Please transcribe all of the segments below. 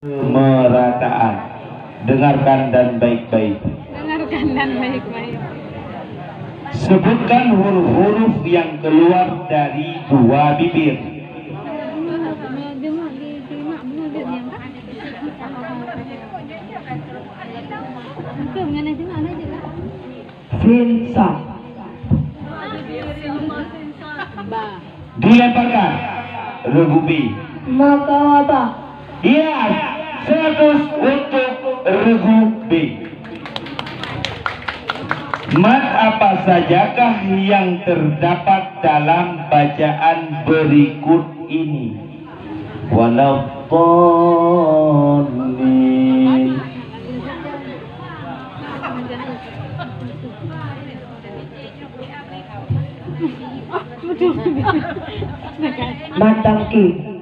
Pemerataan. Dengarkan dan baik-baik. Dengarkan dan baik-baik. Sebutkan huruf-huruf yang keluar dari dua bibir. Finsa. Dilemparkan. Regubi. Makawata. Iya, 100 untuk regu B. Mat apa sajakah yang terdapat dalam bacaan berikut ini? Waladdallin. Matangki.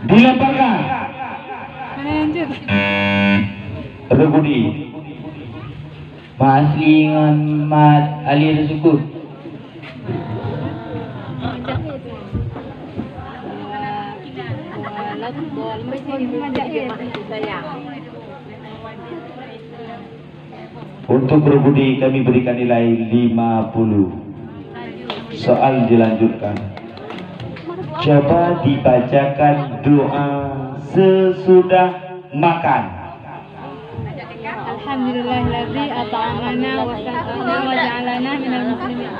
Dilemparkan. Lanjut. Rebudi. Maslingan mat alir suku. Untuk Rebudi kami berikan nilai 50. Soal dilanjutkan. Coba dibacakan doa sesudah makan. Alhamdulillahilladzi at'amana wa saqana wa ja'alana minal muslimin.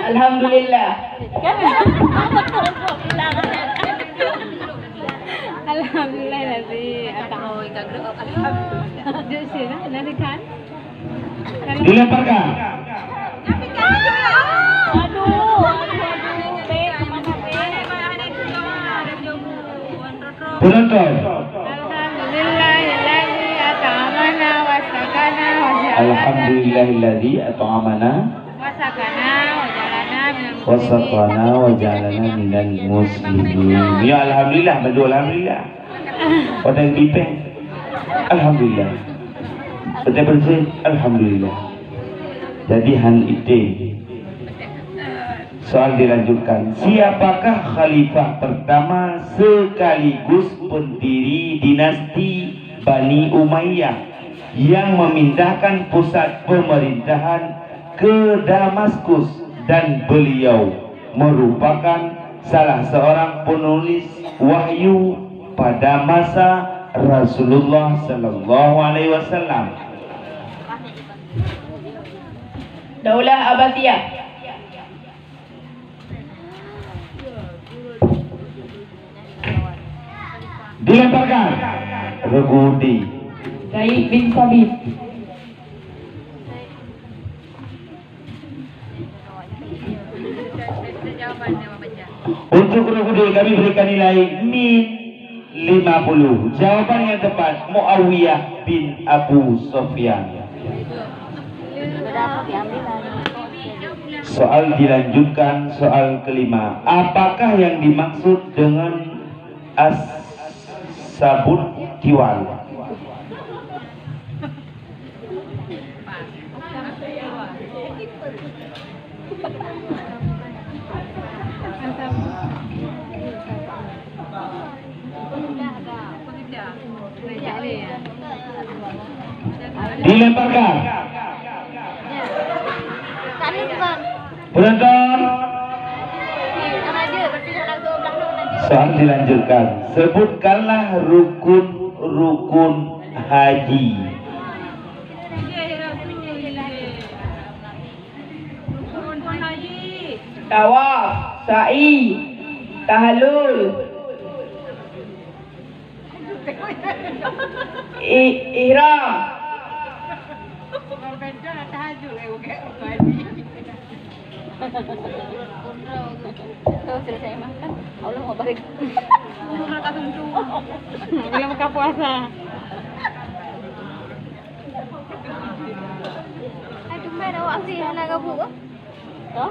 Alhamdulillah. Alhamdulillahilladzi at'amana. Alhamdulillah. Dilemparkan. Penonton. Alhamdulillahilladzi at'amana wa saqana wa ja'alana. Alhamdulillahilladzi at'amana wa saqana wa wa ja'alana minal muslimin. waja'alana minal muslimin. Ya alhamdulillah, bantu alhamdulillah. Pada bipeng. Alhamdulillah. Pada bersih alhamdulillah. Jadi han ite. Soal dilanjutkan. Siapakah khalifah pertama sekaligus pendiri dinasti Bani Umayyah yang memindahkan pusat pemerintahan ke Damaskus, dan beliau merupakan salah seorang penulis wahyu pada masa Rasulullah Sallallahu Alaihi Wasallam? Daulah Abbasiyah. Dilemparkan. Regudi. Zaid bin Sabit. Untuk Regudi kami berikan nilai min 50. Jawaban yang tepat Muawiyah bin Abu Sufyan. Soal dilanjutkan. Soal kelima. Apakah yang dimaksud dengan as-sabut tiwal? Dilemparkan. Penonton. Soal dilanjutkan. Sebutkanlah rukun haji. Tawaf, sa'i, tahallul, ihram. Selesai makan, Allah mau balik. Belum buka puasa. Aduh, mana awak sih anak kamu?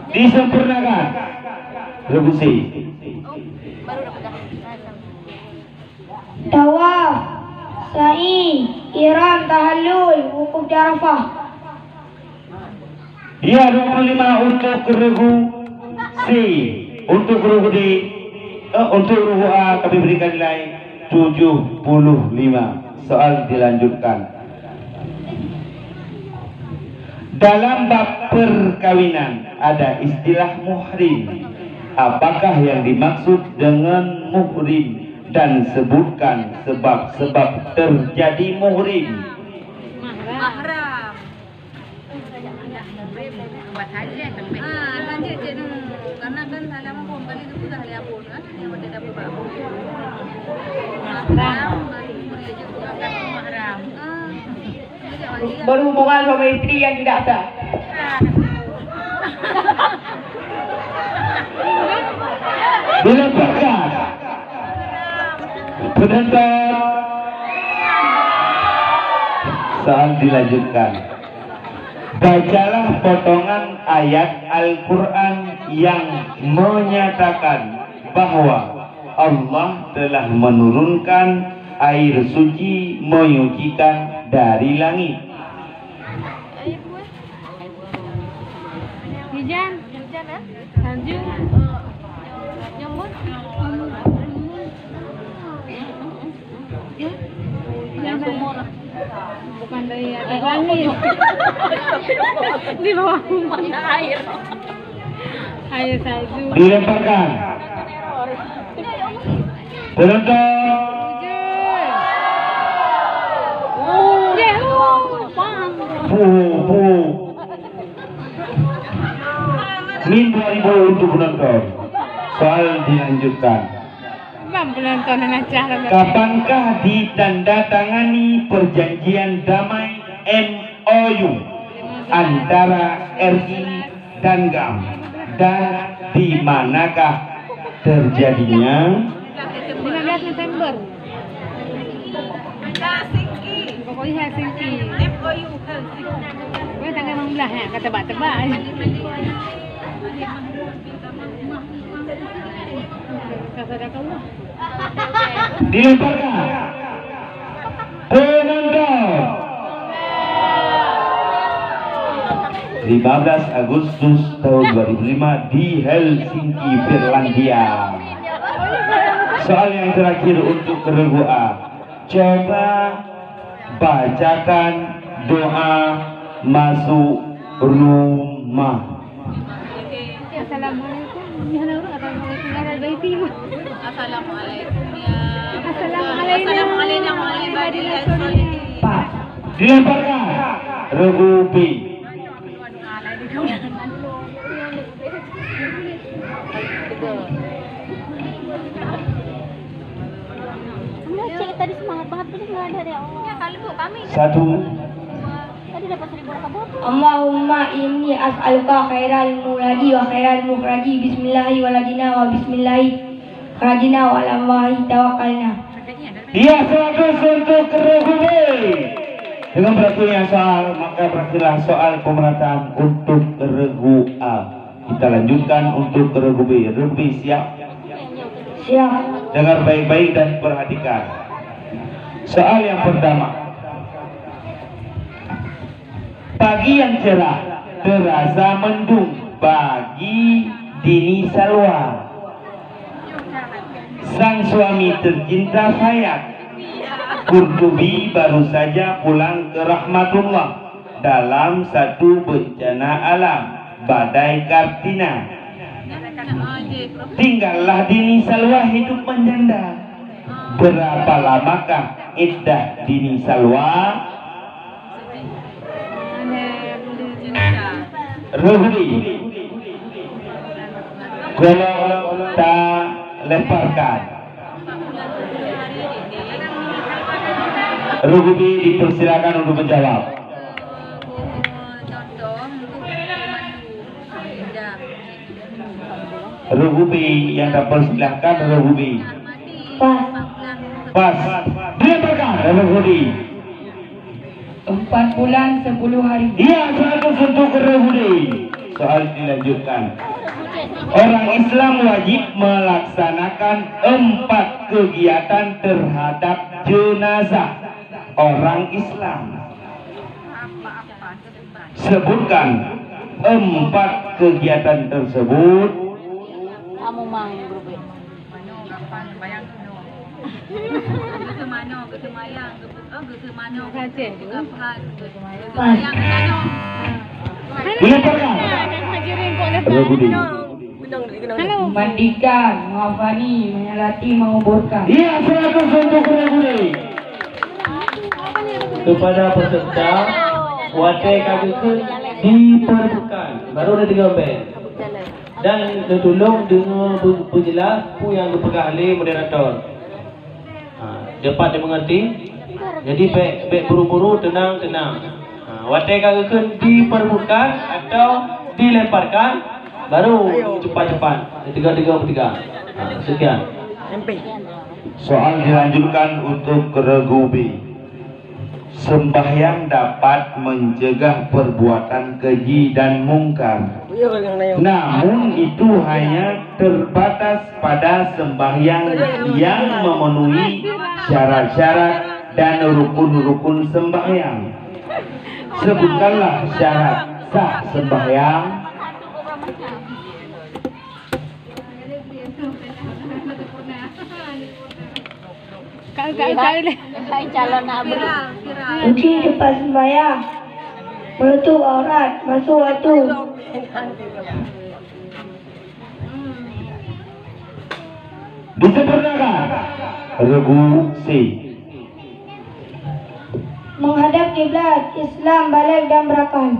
Disempurnakan. Rebusi. Baru dapat. Tawaf, sa'i, ihram, tahallul, wukuf di Arafah. Iya 25 untuk regu C. Untuk regu D, untuk regu A kami berikan nilai 75. Soal dilanjutkan. Dalam bab perkawinan ada istilah muhrim. Apakah yang dimaksud dengan muhrim dan sebutkan sebab-sebab terjadi muhrim? Mahram. Buat haji haji je karena kan dalam perempuan itu sudah ada pun kan yang berbeda berbeda. Mahram, boleh juga kan mahram. Berhubungan suami istri yang tidak sah. Dilemparkan. Penonton. Soal dilanjutkan. Bacalah potongan ayat Al-Quran yang menyatakan bahwa Allah telah menurunkan air suci menyucikan dari langit. Hujan. Salju. Nyambut. Yang sumur. Bukan dari atas langit. Di bawah air. Air salju. Dilemparkan. Penonton. Min 2000 untuk penonton. Soal dilanjutkan. Bang penonton acara. Kapankah ditandatangani perjanjian damai MOU antara RI dan GAM, dan di manakah terjadinya? 15 Desember. Pokoknya Helsinki. Pokoknya tanggal 16 ya, kata tebak-tebak. Dilemparkan. Penonton. 15 Agustus tahun 2005 di Helsinki, Finlandia. Soal yang terakhir untuk regu A. Coba bacakan doa masuk rumah. Assalamualaikum. Assalamualaikum warahmatullahi wabarakatuh. Assalamualaikum ya. Assalamualaikum warahmatullahi Pak. Dilemparkan. Regu B. Cik tadi semangat banget tadi nggak ada ya Allah. Ya kali Bu kami. 1. Tadi dapat 1000 kabar. Allahumma inni as'aluka khairal muladi wa khairal mukhraji. Bismillahi waladina wa bismillahi kharajina wa alallahi tawakkalna. Iya, 100 untuk regu B. Dengan berakhirnya soal, maka berakhirlah soal pemerataan untuk regu A. Kita lanjutkan untuk regu B. Regu B siap? Siap. Dengar baik-baik dan perhatikan. Soal yang pertama. Pagi yang cerah terasa mendung bagi Dini Salwa. Sang suami tercinta Fayat Kurtubi baru saja pulang ke rahmatullah dalam satu bencana alam, badai Kartina. Tinggallah Dini Salwa hidup menjanda. Berapa lamakah iddah Dini Salwa? Ruhdi. Kalau tak lemparkan. Ruhdi dipersilakan untuk menjawab. Ruhubi yang dipersilahkan Ruhubi. Pas. Dilemparkan Ruhubi. 4 bulan 10 hari. Iya, 100 untuk Ruhubi. Soal dilanjutkan. Orang Islam wajib melaksanakan 4 kegiatan terhadap jenazah orang Islam. Sebutkan 4 kegiatan tersebut Kamu mang grup ini. Mano gampang bayang no. Ke mano, ke mayang, ke mano. Saja. Gampang. Mayang mano. dilemparkan. Rebudi. Halo. Memandikan, menghafani, menyalati, menguburkan. Iya, 100 untuk Rebudi. Kepada peserta wadah kagukan diperbukan baru ada 3 band dan ditolong dengan penjelas pu yang dipegang oleh moderator. Dapat dimengerti. Jadi baik buru-buru, tenang. Wadah kagukan diperbukan atau dilemparkan baru cepat-cepat. 3. Sekian. Soal dilanjutkan untuk regu B. Sembahyang dapat mencegah perbuatan keji dan mungkar. Namun itu hanya terbatas pada sembahyang yang memenuhi syarat-syarat dan rukun-rukun sembahyang. Sebutkanlah syarat sah sembahyang. Kau Hai calon abri. Suci depan sembahyang, menutup aurat, masuk waktu. Disempurnakan. Regu C. Menghadap kiblat, Islam, balik dan berakal.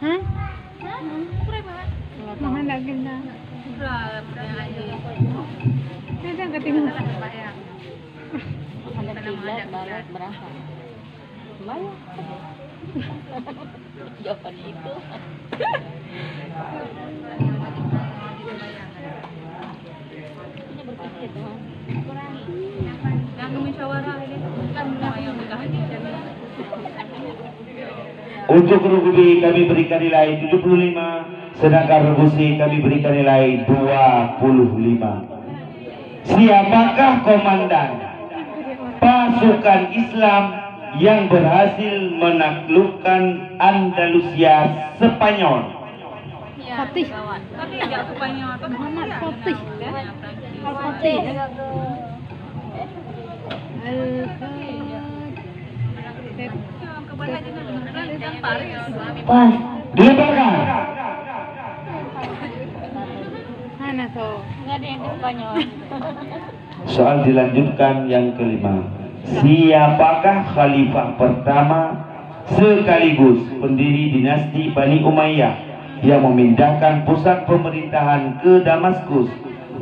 Hah? Menghadap kita. Kadang ketinggalan. Ada kiblat balik berangkat. Bayar. Jawaban itu. Ini berpikir tuh. Kurangi. Yang musyawarah ini kan yang berkahani. Untuk regu B kami berikan nilai 75, sedangkan regu C kami berikan nilai 25. Siapakah komandan pasukan Islam yang berhasil menaklukkan Andalusia Spanyol? Fatih. Tapi tidak Spanyol, apa Muhammad Fatih. Fatih. Kepada dengan Paris. Pas. Dilemparkan. Mana tuh? Nggak ada yang di Spanyol. Soal dilanjutkan yang kelima. Siapakah khalifah pertama sekaligus pendiri dinasti Bani Umayyah yang memindahkan pusat pemerintahan ke Damaskus,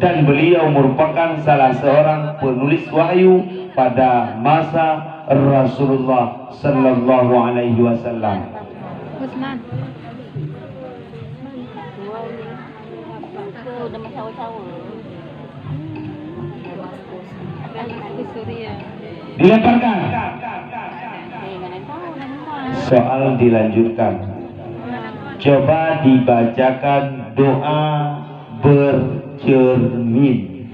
dan beliau merupakan salah seorang penulis wahyu pada masa Rasulullah sallallahu alaihi wasallam? Usman. Itu udah masawa-sawa. Di Suriah. Dilemparkan. Mana tahu nama. Soal dilanjutkan. Coba dibacakan doa bercermin.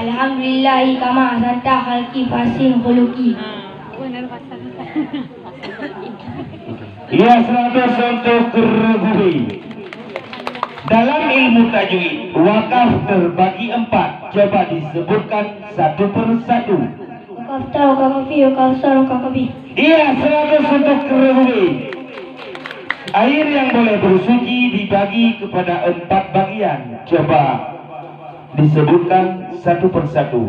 Alhamdulillahi kama asanta khalqi fasin khuluqi. Benar pasal. Ya, 100 untuk regu B. Dalam ilmu tajwid, wakaf terbagi 4. Coba disebutkan satu persatu. Kaftar, kakafi, kafsar, kakafi. Iya, 100 untuk regu B. Air yang boleh bersuci dibagi kepada 4 bagian. Coba disebutkan satu persatu.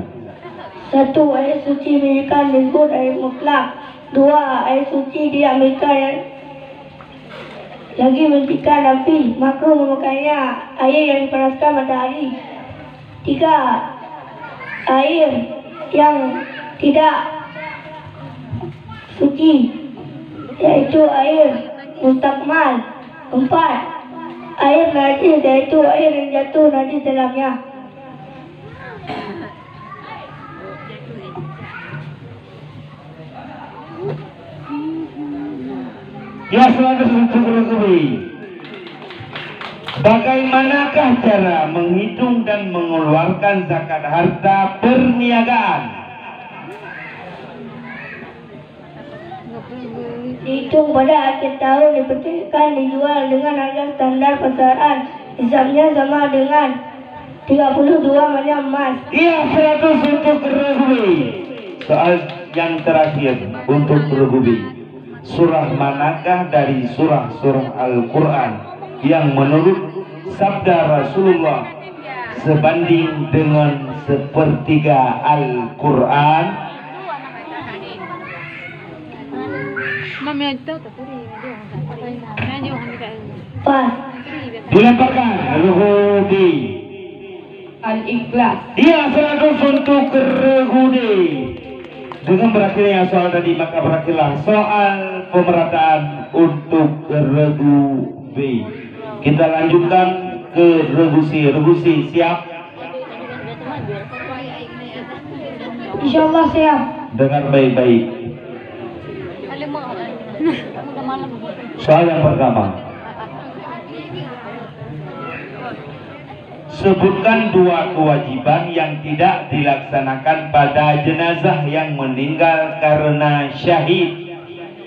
1. Air suci menyiapkan disebut air mutlak. 2. Air suci diambilkan lagi menghentikan api, maka memakainya air yang dipanaskan matahari. 3. Air yang tidak suci, yaitu air mustakmal. 4. Air najis, yaitu air yang jatuh najis dalamnya. Ya, 100 untuk regu B. Bagaimanakah cara menghitung dan mengeluarkan zakat harta perniagaan? Dihitung pada akhir tahun, diperkirakan dijual dengan harga standar pasaran. Hisabnya sama dengan 32 macam emas. Iya, 100 untuk Regubi. Soal yang terakhir untuk Regubi. Surah manakah dari surah-surah Al-Quran yang menurut sabda Rasulullah sebanding dengan sepertiga Al-Quran? Mami itu tadi dia Pas. Dilemparkan Regubi. Al-Ikhlas. Iya, 100 untuk Regubi. Dengan berakhirnya soal tadi, maka berakhirlah soal pemerataan untuk Regubi. Kita lanjutkan ke Regusi. Regusi siap? Insyaallah siap. Dengar baik-baik. Soal yang pertama. Sebutkan dua kewajiban yang tidak dilaksanakan pada jenazah yang meninggal karena syahid.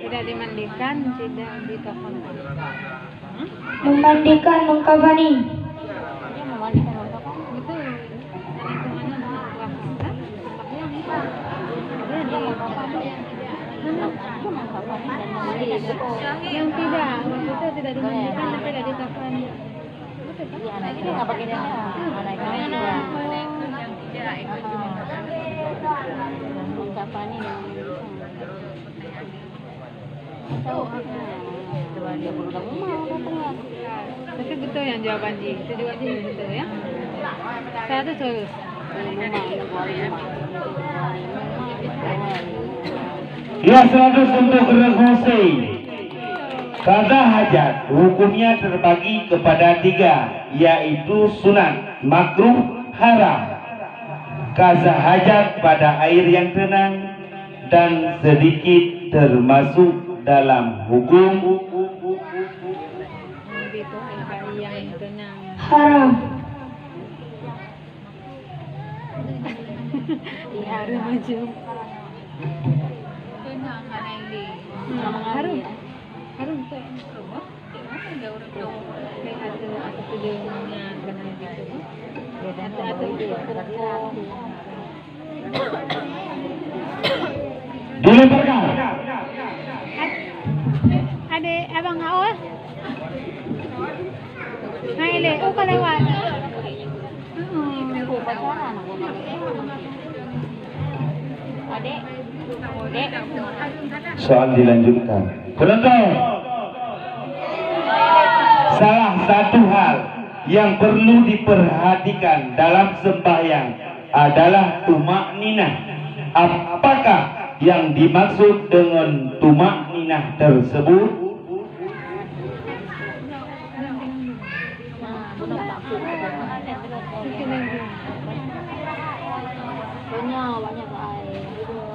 tidak dimandikan, tidak dikafankan. Memandikan, mengkafani. Betul. Yang tidak, itu tidak dimandikan dan tidak dikafani. Tapi betul yang jawaban Ji, itu juga Ji betul ya. 100 terus. Ya, 100 untuk Regusi. Qada hajat hukumnya terbagi kepada 3, yaitu sunat, makruh, haram. Qada hajat pada air yang tenang dan sedikit termasuk dalam hukum Itu yang tenang. Haram. Harum aja. Harum. Harum tuh. dilemparkan. Ada abang awal. Hai le, kau lewat. Soal dilanjutkan. Penonton, salah satu hal yang perlu diperhatikan dalam sembahyang adalah tumak ninah. Apakah yang dimaksud dengan tumak ninah tersebut?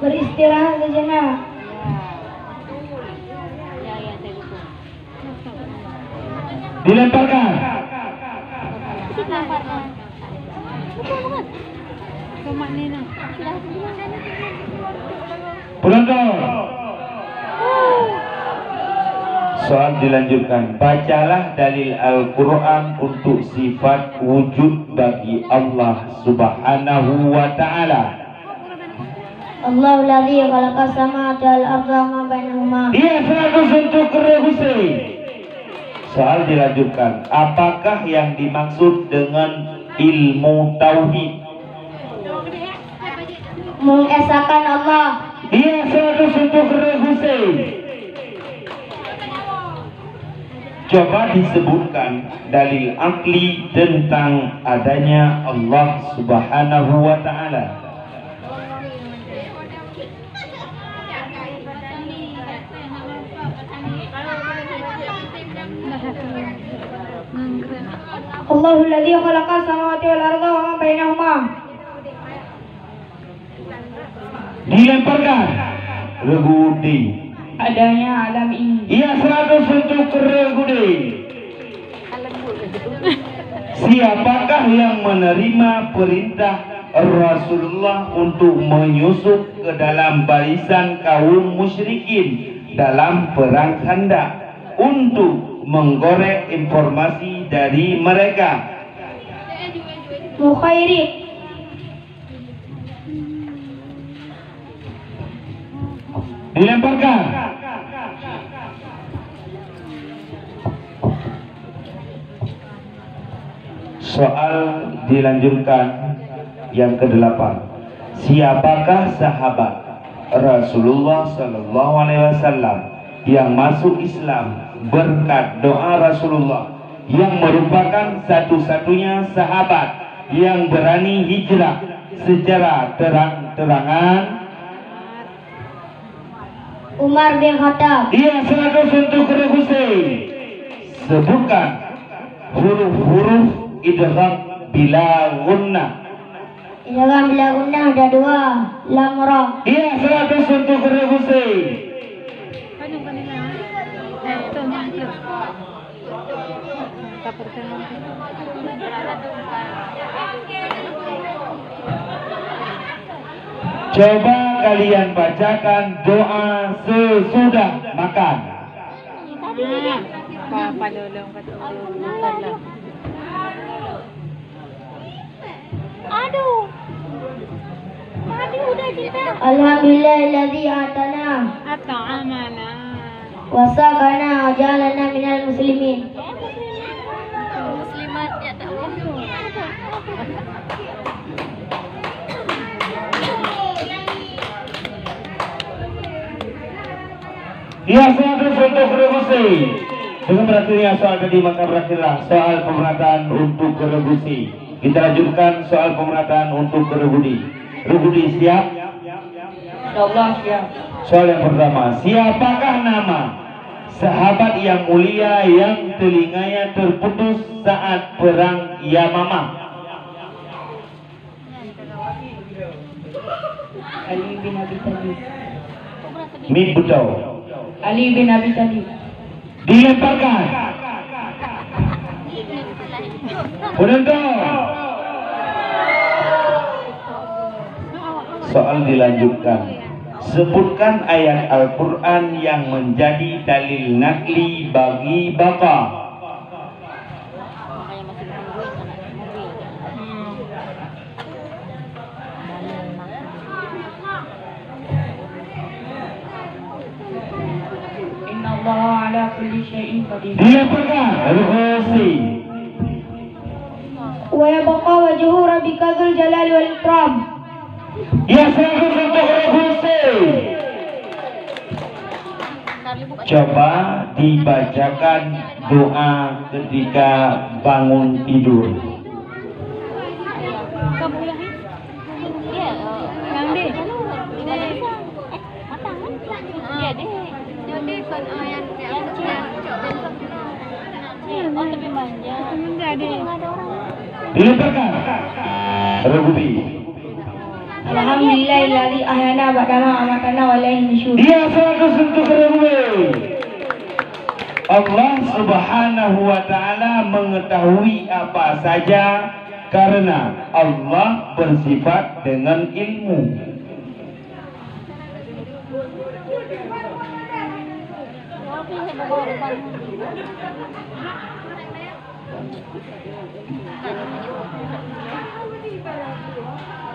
Beristirahat sejenak. Dilemparkan. Tumak Nina. Penonton, soal dilanjutkan. Bacalah dalil Al-Quran untuk sifat wujud bagi Allah Subhanahu wa Ta'ala. Allahu ladzi khalaqas samawati wal arda wa ma bainahuma. Dia 100 untuk Regusi. Soal dilanjutkan. Apakah yang dimaksud dengan ilmu tauhid? Mengesahkan Allah. Dia 100 untuk Regusi. Coba disebutkan dalil akli tentang adanya Allah Subhanahu wa Ta'ala. Allahu ladzi khalaqas samawati wal arda wa ma bainahuma. Dilemparkan Regudi. Adanya alam ini. Ia 100 untuk Regudi. Siapakah yang menerima perintah Rasulullah untuk menyusup ke dalam barisan kaum musyrikin dalam perang Khandaq untuk menggorek informasi dari mereka? Mukhairik. Dilemparkan. Soal dilanjutkan yang ke-8. Siapakah sahabat Rasulullah Sallallahu Alaihi Wasallam yang masuk Islam berkat doa Rasulullah, yang merupakan satu-satunya sahabat yang berani hijrah secara terang-terangan? Umar bin Khattab. Ia 100 untuk Hussein. Sebutkan huruf-huruf idgham bila gunnah. Idgham bila gunnah ada 2, lam ra. Ia 100 untuk Hussein. Kan yung kanila. Ito, yung tapos Coba kalian bacakan doa sesudah makan. Papalulong ka to. Aduh. Aduh, udah kita. Alhamdulillahilladzi atana Atau amana. wa saqana wa jalana minal muslimin. Muslimat ya tak boleh. Ia 100 untuk Hussein. Dengan berakhirnya soal tadi, maka berakhirlah soal pemerataan untuk Regusi. Kita lanjutkan soal pemerataan untuk Rugudi. Rugudi siap? Insyaallah siap. Soal yang pertama, siapakah nama sahabat yang mulia yang telinganya terputus saat perang Yamamah? Ali bin Abi Thalib. Mid Butau. Ali bin Abi Thalib. Dilemparkan. Penonton. Soal dilanjutkan. Sebutkan ayat Al-Quran yang menjadi dalil nakli bagi Bapak. Innallaha ala kulli syai'in qadir. Dilemparkan. Ruhusi. Wa yabqa wajhu rabbika dzul jalali wal ikram. Ya, 100 untuk Ruhusi. Coba dibacakan doa ketika bangun tidur. Kabulahin. Iya. Yang di. Matang kan? Iya deh. Jadi kan yang Oh, tapi manja. Menjadi. Nggak ada orang. Dilemparkan. Regubi. Alhamdulillahilladzi ahyana ba'dama amatana wa ilaihi nusyur. Dia 100 untuk Regubi. Allah Subhanahu wa Ta'ala mengetahui apa saja karena Allah bersifat dengan ilmu. Tapi saya baru bangun.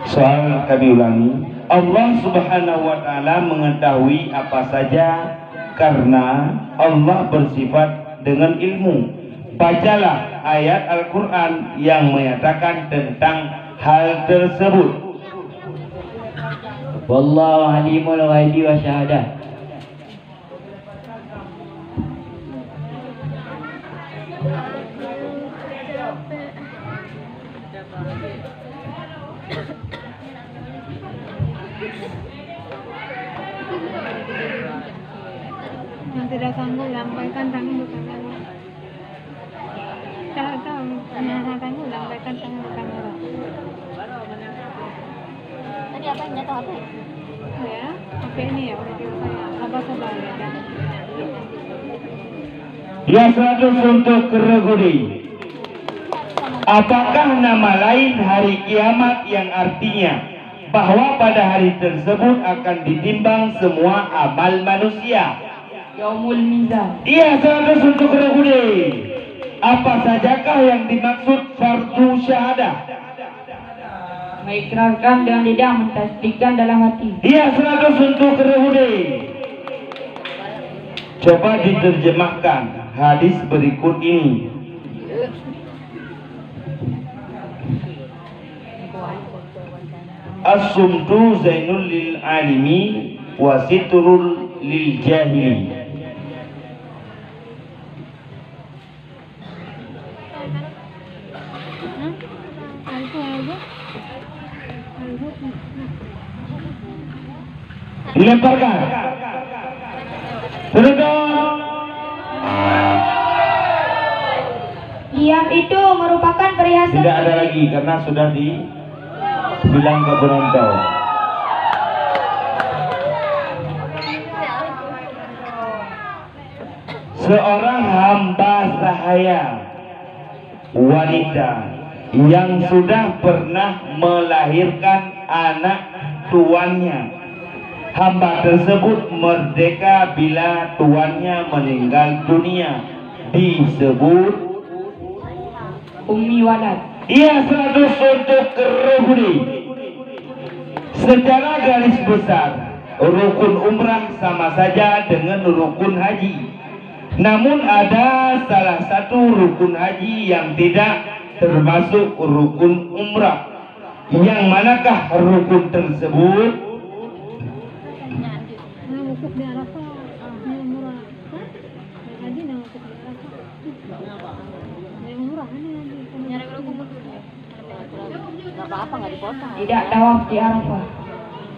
Soal kami ulangi. Allah Subhanahu wa Ta'ala mengetahui apa saja karena Allah bersifat dengan ilmu. Bacalah ayat Al-Quran yang menyatakan tentang hal tersebut. Wallahu alimul ghaibi wa syahadah. Yang tidak sanggup lambaikan tangan ke kamera. Tak tahu. Yang sanggup lambaikan tangan ke kamera. Tadi apa yang jatuh HP? Ya, HP ini ya video saya. Sabar-sabar ya. Ya, 100 untuk Regudi. Apakah nama lain hari kiamat yang artinya bahwa pada hari tersebut akan ditimbang semua amal manusia? Yaumul Mizan. Iya, 100 untuk Regude. Apa sajakah yang dimaksud fardu syahadah? Mengikrarkan dengan lidah, mentasdikkan dalam hati. Iya, 100 untuk Regude. Coba diterjemahkan hadis berikut ini. As-sumtu zainul lil alimi wa sitrul lil jahili. Dilemparkan. Terus. Diam itu merupakan perhiasan. Tidak ada lagi karena sudah dibilang ke penonton. Seorang hamba sahaya wanita yang sudah pernah melahirkan anak tuannya. Hamba tersebut merdeka bila tuannya meninggal dunia. Disebut Ummi walad. ia 100 untuk Regude. Secara garis besar, rukun umrah sama saja dengan rukun haji. Namun ada salah satu rukun haji yang tidak termasuk rukun umrah. Yang manakah rukun tersebut? Wukuf di Arafah, yang murah. Haji yang wukuf di Arafah. Yang murah ini haji. Nyari wukuf. Enggak apa-apa, enggak dipotong. Tidak tawaf di Arafah.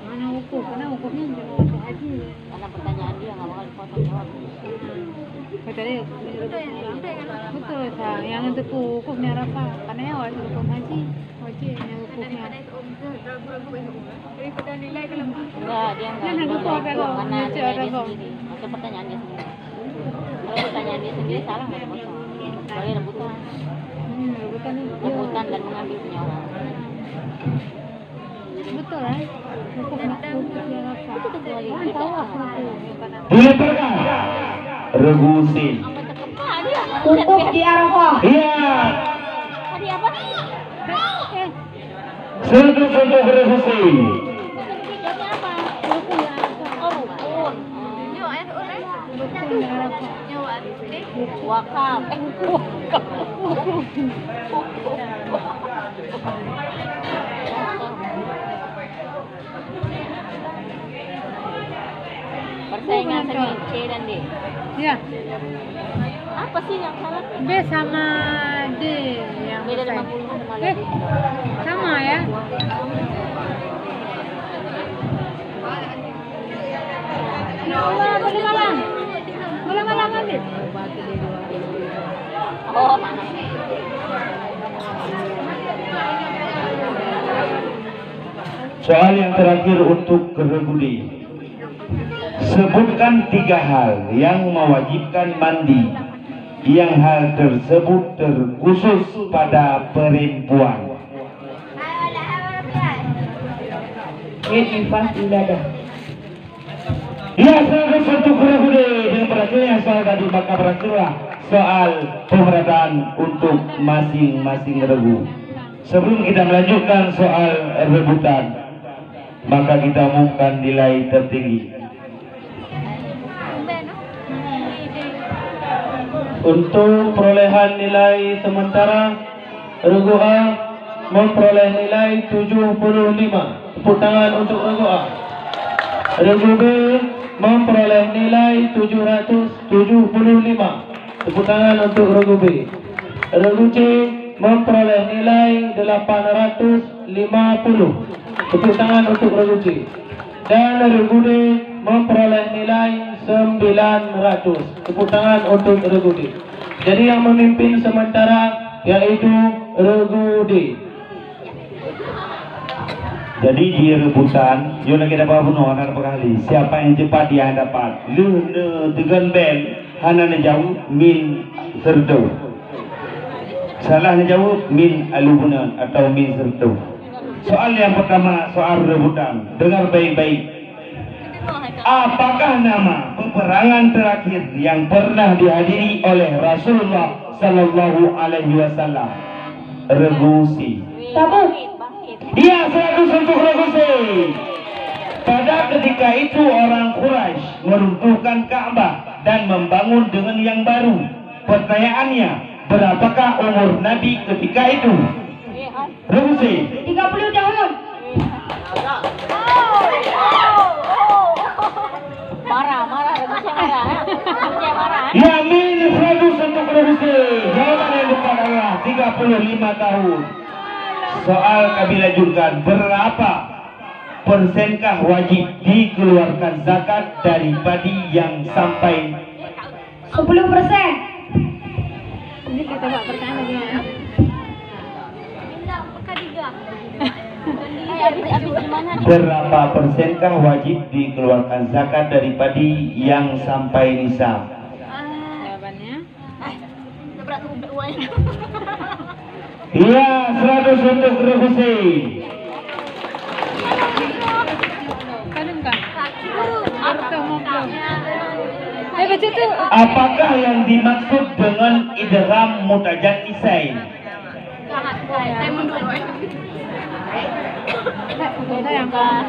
Mana wukuf? Karena wukufnya juga wukuf haji. Karena pertanyaan dia enggak bakal dipotong jawab. Betul, betul, Sa. Yang itu wukuf di Arafah. Karena yang wajib rukun haji. Wajib yang wukufnya. Enggak, dia enggak. Jangan lupa kalau Karena lucu dia ada kok. sendiri. Maksud pertanyaan dia sendiri. Kalau pertanyaan dia sendiri salah enggak dipotong. Soalnya rebutan. Rebutan itu. Rebutan dan mengambil punya orang. Betul kan? Wukuf di Arafah. Kan tawaf itu. Dilemparkan. Regusin. Wukuf di Arafah. Iya. Tadi apa? 100 untuk Regusin. Jawabnya apa? Wukuf di Arafah. Oh, rukun. Wukuf di Arafah. Wakaf. Wakaf. Persaingan seni C dan D. Ya, Apa sih yang salah? B sama D yang Beda bersaing. 50 sama Eh, sama ya? Allah, boleh malam. Boleh malam ambil. Oh, mana? Soal yang terakhir untuk Regude. Sebutkan 3 hal yang mewajibkan mandi, yang hal tersebut terkhusus pada perempuan. Nifas ibadah. Ya, 100 untuk Regude. Dengan perhatian soal tadi maka berakhirlah soal pemerataan untuk masing-masing regu. Sebelum kita melanjutkan soal rebutan, maka kita umumkan nilai tertinggi. Untuk perolehan nilai sementara, Regu A memperoleh nilai 75. Tepuk tangan untuk Regu A. Regu B memperoleh nilai 775. Tepuk tangan untuk Regu B. Regu C memperoleh nilai 850. Tepuk tangan untuk Regu C. Dan Regu D memperoleh nilai 900. Tepuk tangan untuk Regu D. Jadi yang memimpin sementara yaitu Regu D. Jadi di rebutan, yo lagi dapat bunuh anak kali. Siapa yang cepat dia dapat. Lu dengan bel, hana jauh min serdo. Salahnya jawab min alubunan atau min sertu. Soal yang pertama, soal rebutan. Dengar baik-baik. Apakah nama peperangan terakhir yang pernah dihadiri oleh Rasulullah Sallallahu Alaihi Wasallam? Regusi. Tabuk. Iya, 100 untuk Regusi. Pada ketika itu orang Quraisy meruntuhkan Ka'bah dan membangun dengan yang baru. Pertanyaannya, berapakah umur Nabi ketika itu? Regusi. 30 tahun. Marah, Regusi marah. Regusi marah. Yamin 100 untuk Regusi. Jawaban yang tepat adalah 35 tahun. Soal kami lanjutkan, berapa persenkah wajib dikeluarkan zakat dari padi yang sampai 10%. Ini kita buat pertanyaan lagi ya. Habis di mana? berapa persenkah wajib dikeluarkan zakat dari padi yang sampai nisab? Jawabannya Iya, 100 untuk Regusi. kadang kan. Bertemu belum. Baca tu. Apakah yang dimaksud dengan idgham mutajanisain? Saya mundur. Kita yang kan.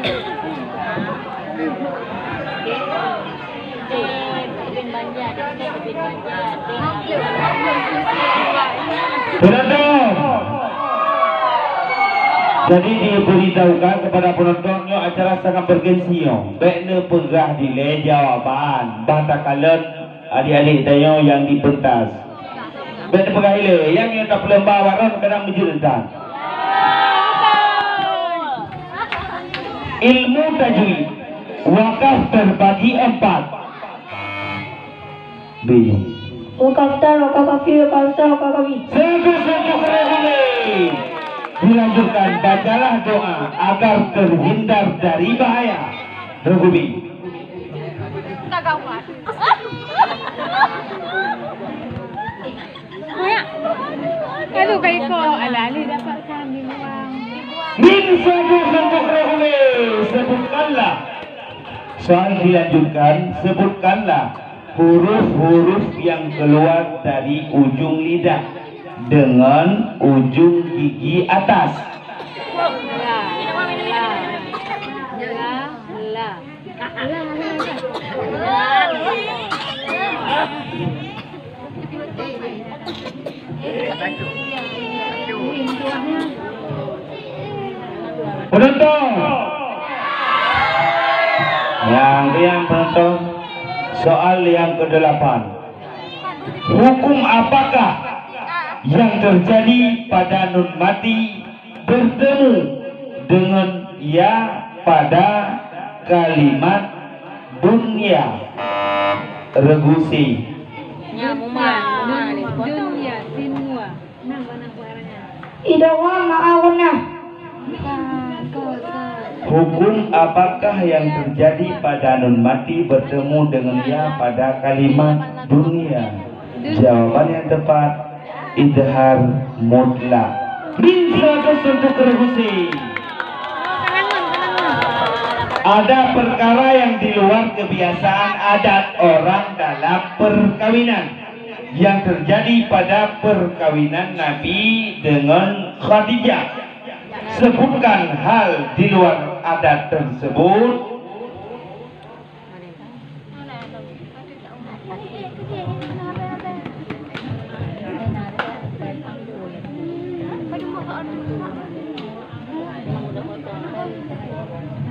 Penonton. Jadi diberitahukan kepada penontonnya acara sangat bergensi. Baiknya pegah delay jawapan. Bata kalian adik-adik dayo yang dipentas. Baiknya pegah ile yang tak pelembah waran kadang menjelaskan. Ilmu tajwid wakaf terbagi 4. B. Wakaftar, wakafafi, wakaftar, wakafafi. Sungguh-sungguh Regusi. Dilanjutkan, bacalah doa agar terhindar dari bahaya. Regusi. Tak kawan. Kuya. Kalau kayak kau ala-ala dapat kan dibuang. Min sungguh-sungguh Regusi. Sebutkanlah. Soal dilanjutkan, sebutkanlah huruf-huruf yang keluar dari ujung lidah dengan ujung gigi atas. Penonton. Yang penonton. Soal yang ke-8. Hukum apakah yang terjadi pada nun mati bertemu dengan ya pada kalimat dunia? Regusi. Dunia sinua. Nama warnanya. Idawa ma'awana. Hukum apakah yang terjadi pada nun mati bertemu dengan ya pada kalimat dunia? Jawaban yang tepat idhar mutlak. Min 100 untuk Regusi. Ada perkara yang di luar kebiasaan adat orang dalam perkawinan yang terjadi pada perkawinan Nabi dengan Khadijah. Sebutkan hal di luar adat tersebut.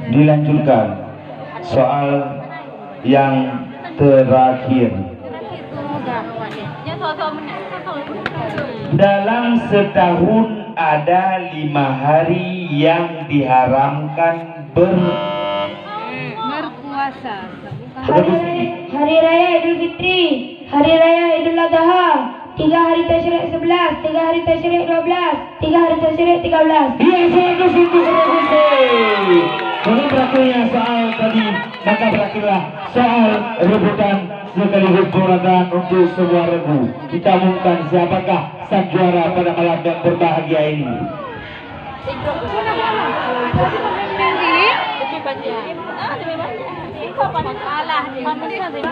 Dilanjutkan soal yang terakhir. Dalam setahun ada 5 hari yang diharamkan Berpuasa. Hari Raya Idul Fitri, Hari Raya Idul Adha, 3 hari Tasyrik 11, 3 hari Tasyrik 12, 3 hari Tasyrik 13. Iya, 100 untuk Regusi. Belum berakhirnya soal tadi, maka berakhirlah soal rebutan sekaligus pemerataan untuk sebuah regu. Kita umumkan siapakah sang juara pada malam yang berbahagia ini.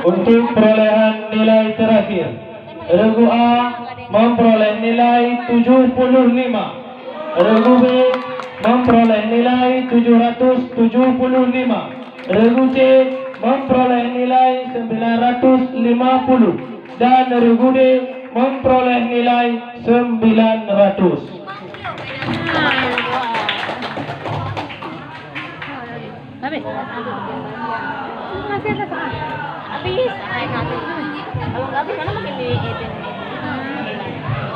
Untuk perolehan nilai terakhir, regu A memperoleh nilai 75, regu B memperoleh nilai 775, regu C memperoleh nilai 950, dan regu D memperoleh nilai 900. Habis. Masih ada tak? Habis. Kalau nggak habis mana makin di itu.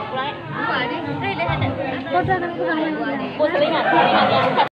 Pulang. Buat dia, lihat ada. Kau dah nak pulang. Oh, seringan.